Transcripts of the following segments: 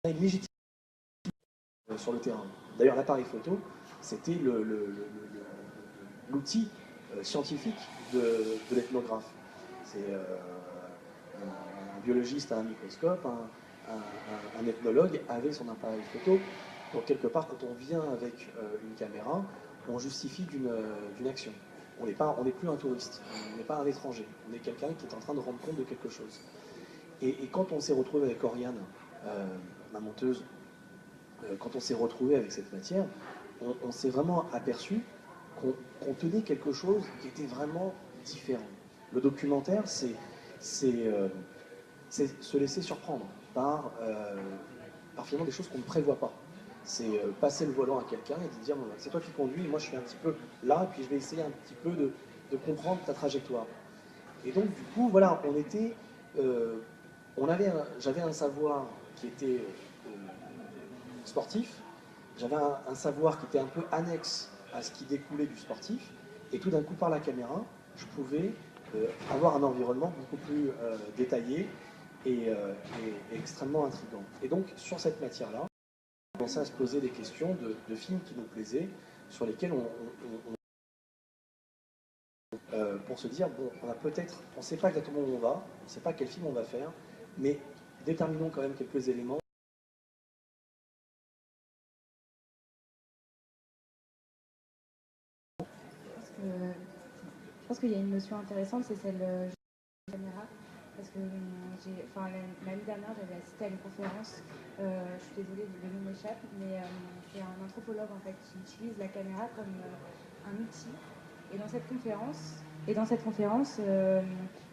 une légitimité sur le terrain. D'ailleurs, l'appareil photo, c'était l'outil scientifique de l'ethnographe. C'est un biologiste à un microscope, un ethnologue avait son appareil photo. Donc quelque part, quand on vient avec une caméra, on justifie d'une action. On n'est plus un touriste, on n'est pas un étranger, on est quelqu'un qui est en train de rendre compte de quelque chose. Et quand on s'est retrouvé avec Oriane, ma monteuse, quand on s'est retrouvé avec cette matière, on s'est vraiment aperçu qu'on tenait quelque chose qui était vraiment différent. Le documentaire, c'est se laisser surprendre par finalement des choses qu'on ne prévoit pas. C'est passer le volant à quelqu'un et de dire bon, c'est toi qui conduis, et moi je suis un petit peu là, et puis je vais essayer un petit peu de comprendre ta trajectoire. Et donc du coup, voilà, j'avais un savoir qui était sportif, j'avais un savoir qui était un peu annexe à ce qui découlait du sportif, et tout d'un coup, par la caméra, je pouvais avoir un environnement beaucoup plus détaillé et extrêmement intriguant. Et donc, sur cette matière-là, on commençait à se poser des questions de films qui nous plaisaient, sur lesquels pour se dire, bon, on ne sait pas exactement où on va, on ne sait pas quel film on va faire, mais déterminons quand même quelques éléments. Je pense qu'il y a une notion intéressante, c'est celle de la caméra. Parce que l'année dernière, j'avais assisté à une conférence, je suis désolée, le nom m'échappe, mais c'est un anthropologue en fait, qui utilise la caméra comme un outil. Et dans cette conférence,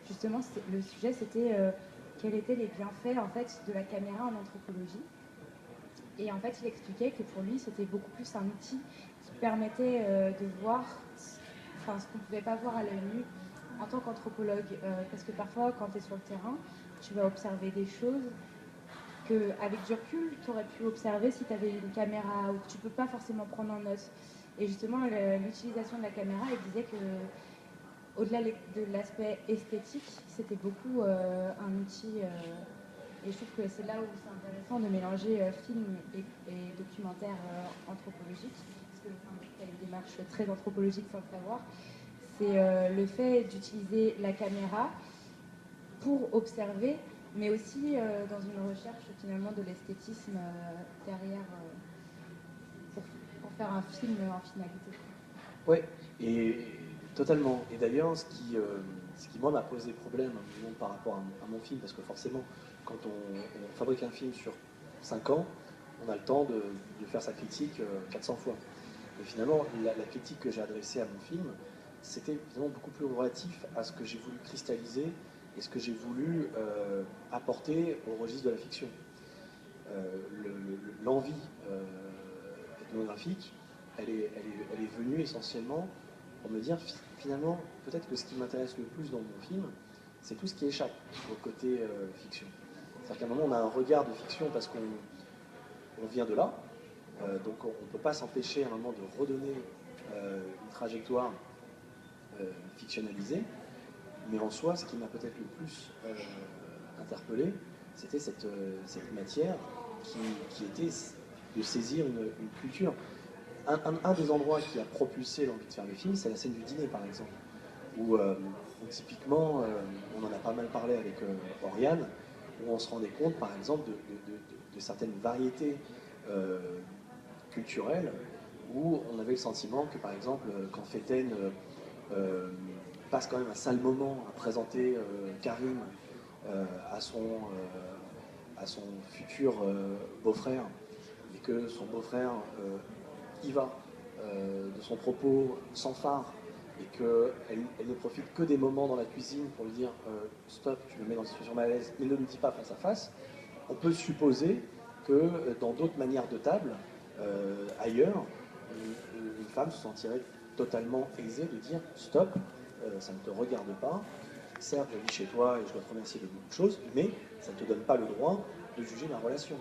justement, le sujet c'était quels étaient les bienfaits en fait, de la caméra en anthropologie. Et en fait, il expliquait que pour lui, c'était beaucoup plus un outil qui permettait de voir ce qu'on ne pouvait pas voir à l'œil nu en tant qu'anthropologue. Parce que parfois, quand tu es sur le terrain, tu vas observer des choses qu'avec du recul, tu aurais pu observer si tu avais une caméra ou que tu ne peux pas forcément prendre en note. Et justement, l'utilisation de la caméra, il disait que au-delà de l'aspect esthétique, c'était beaucoup un outil. Et je trouve que c'est là où c'est intéressant de mélanger film et documentaire anthropologique, parce que c'est une démarche très anthropologique sans le savoir. C'est le fait d'utiliser la caméra pour observer, mais aussi dans une recherche finalement de l'esthétisme derrière pour faire un film en finalité. Oui, et totalement. Et d'ailleurs, ce qui moi m'a posé problème par rapport à mon film, parce que forcément, quand on fabrique un film sur 5 ans, on a le temps de faire sa critique 400 fois. Et finalement, la critique que j'ai adressée à mon film, c'était finalement beaucoup plus relatif à ce que j'ai voulu cristalliser et ce que j'ai voulu apporter au registre de la fiction. L'envie ethnographique, elle est venue essentiellement pour me dire finalement, peut-être que ce qui m'intéresse le plus dans mon film, c'est tout ce qui échappe au côté fiction. C'est-à-dire qu'à un moment, on a un regard de fiction parce qu'on vient de là, donc on ne peut pas s'empêcher à un moment de redonner une trajectoire fictionnalisée, mais en soi, ce qui m'a peut-être le plus interpellé, c'était cette matière qui était de saisir une culture. Un des endroits qui a propulsé l'envie de faire le film, c'est la scène du dîner, par exemple, où typiquement, on en a pas mal parlé avec Oriane, où on se rendait compte, par exemple, de certaines variétés culturelles, où on avait le sentiment que, par exemple, quand Féten passe quand même un sale moment à présenter Karim à son futur beau-frère, et que son beau-frère y va de son propos sans phare, et qu'elle ne profite que des moments dans la cuisine pour lui dire stop, tu me mets dans une situation malaise, il ne le dit pas face à face, on peut supposer que dans d'autres manières de table, ailleurs, une femme se sentirait totalement aisée de dire stop, ça ne te regarde pas, certes je vis chez toi et je dois te remercier de beaucoup de choses, mais ça ne te donne pas le droit de juger ma relation.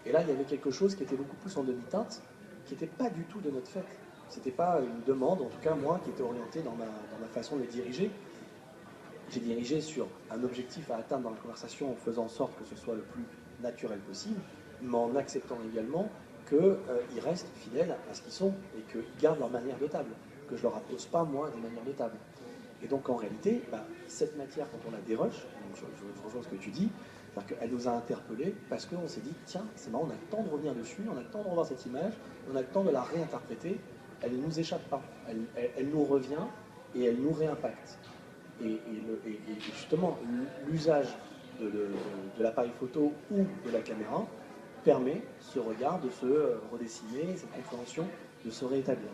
Et là il y avait quelque chose qui était beaucoup plus en demi-teinte, qui n'était pas du tout de notre fait. C'était pas une demande, en tout cas moi, qui était orientée dans ma façon de les diriger. J'ai dirigé sur un objectif à atteindre dans la conversation en faisant en sorte que ce soit le plus naturel possible, mais en acceptant également qu'ils restent fidèles à ce qu'ils sont et qu'ils gardent leur manière de table, que je leur impose pas, moi, des manières de table. Et donc, en réalité, cette matière, quand on la déroche, donc je rejoins ce que tu dis, c'est-à-dire qu'elle nous a interpellés parce qu'on s'est dit, tiens, c'est marrant, on a le temps de revenir dessus, on a le temps de revoir cette image, on a le temps de la réinterpréter, elle ne nous échappe pas, elle nous revient et elle nous réimpacte. Et justement, l'usage de l'appareil photo ou de la caméra permet ce regard de se redessiner, cette compréhension de se rétablir.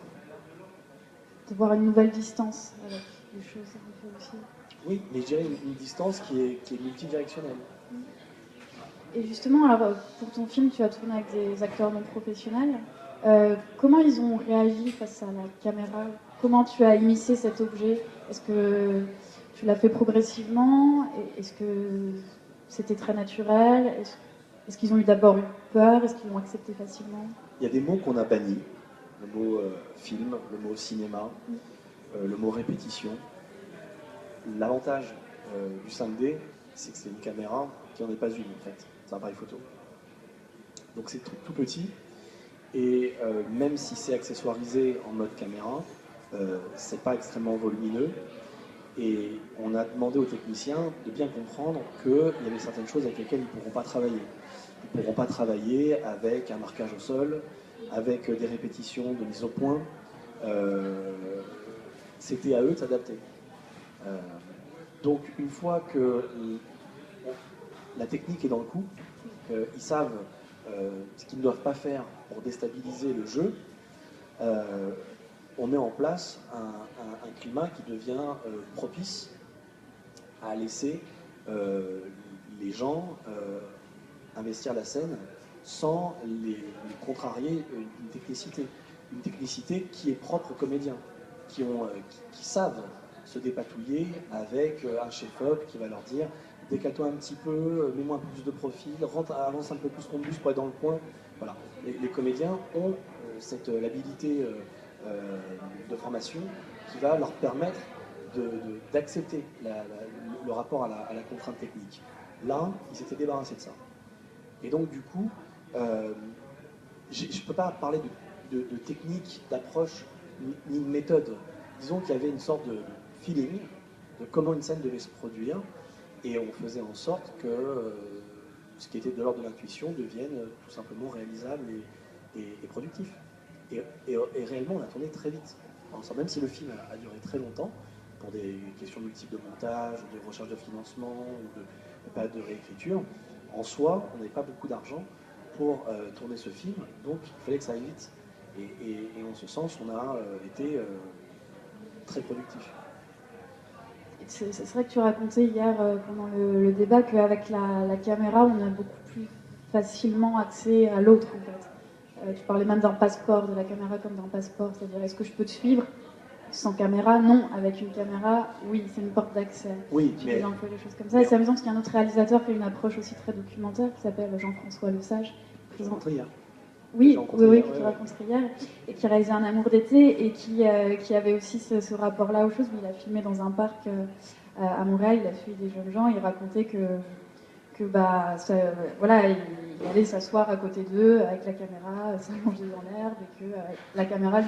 De voir une nouvelle distance avec les choses un peu aussi. Oui, mais je dirais une distance qui est multidirectionnelle. Et justement, alors, pour ton film, tu as tourné avec des acteurs non professionnels. Comment ils ont réagi face à la caméra? Comment tu as immiscé cet objet? Est-ce que tu l'as fait progressivement? Est-ce que c'était très naturel? Est-ce qu'ils ont eu d'abord eu peur? Est-ce qu'ils l'ont accepté facilement? Il y a des mots qu'on a bannis. Le mot film, le mot cinéma, le mot répétition. L'avantage du 5D, c'est que c'est une caméra qui n'en est pas une en fait. C'est un appareil photo. Donc c'est tout petit. Et même si c'est accessoirisé en mode caméra, c'est pas extrêmement volumineux. Et on a demandé aux techniciens de bien comprendre qu'il y avait certaines choses avec lesquelles ils ne pourront pas travailler. Ils ne pourront pas travailler avec un marquage au sol, avec des répétitions de mise au point. C'était à eux de s'adapter. Donc une fois que la technique est dans le coup, ils savent ce qu'ils ne doivent pas faire pour déstabiliser le jeu, on met en place un climat qui devient propice à laisser les gens investir la scène sans les contrarier une technicité qui est propre aux comédiens, qui savent se dépatouiller avec un chef-op qui va leur dire décale-toi un petit peu, mets-moi un peu plus de profil, avance un peu plus ton buste pour être dans le coin. Voilà. Les comédiens ont cette l'habilité de formation qui va leur permettre d'accepter le rapport à la contrainte technique. Là, ils s'étaient débarrassés de ça. Et donc, du coup, je ne peux pas parler de technique, d'approche, ni de méthode. Disons qu'il y avait une sorte de feeling de comment une scène devait se produire, et on faisait en sorte que ce qui était de l'ordre de l'intuition devienne tout simplement réalisable et productif. Et réellement, on a tourné très vite. Alors, même si le film a duré très longtemps, pour des questions multiples de montage, ou de recherche de financement, ou de période de réécriture, en soi, on n'avait pas beaucoup d'argent pour tourner ce film, donc il fallait que ça aille vite. Et en ce sens, on a été très productif. C'est vrai que tu racontais hier pendant le débat qu'avec la caméra, on a beaucoup plus facilement accès à l'autre en fait. Tu parlais même d'un passeport, de la caméra comme d'un passeport, c'est-à-dire est-ce que je peux te suivre sans caméra? Non, avec une caméra, oui, c'est une porte d'accès. Oui, mais un peu des choses comme ça. Et c'est amusant parce qu'il y a un autre réalisateur qui a une approche aussi très documentaire qui s'appelle Jean-François Lesage. Que j'ai rencontré hier. Oui, que tu rencontré hier, et qui réalisait Un amour d'été, et qui avait aussi ce rapport-là aux choses. Il a filmé dans un parc à Montréal, il a suivi des jeunes gens, il racontait que voilà, il allait s'asseoir à côté d'eux avec la caméra, s'allonger dans l'herbe, et que la caméra lui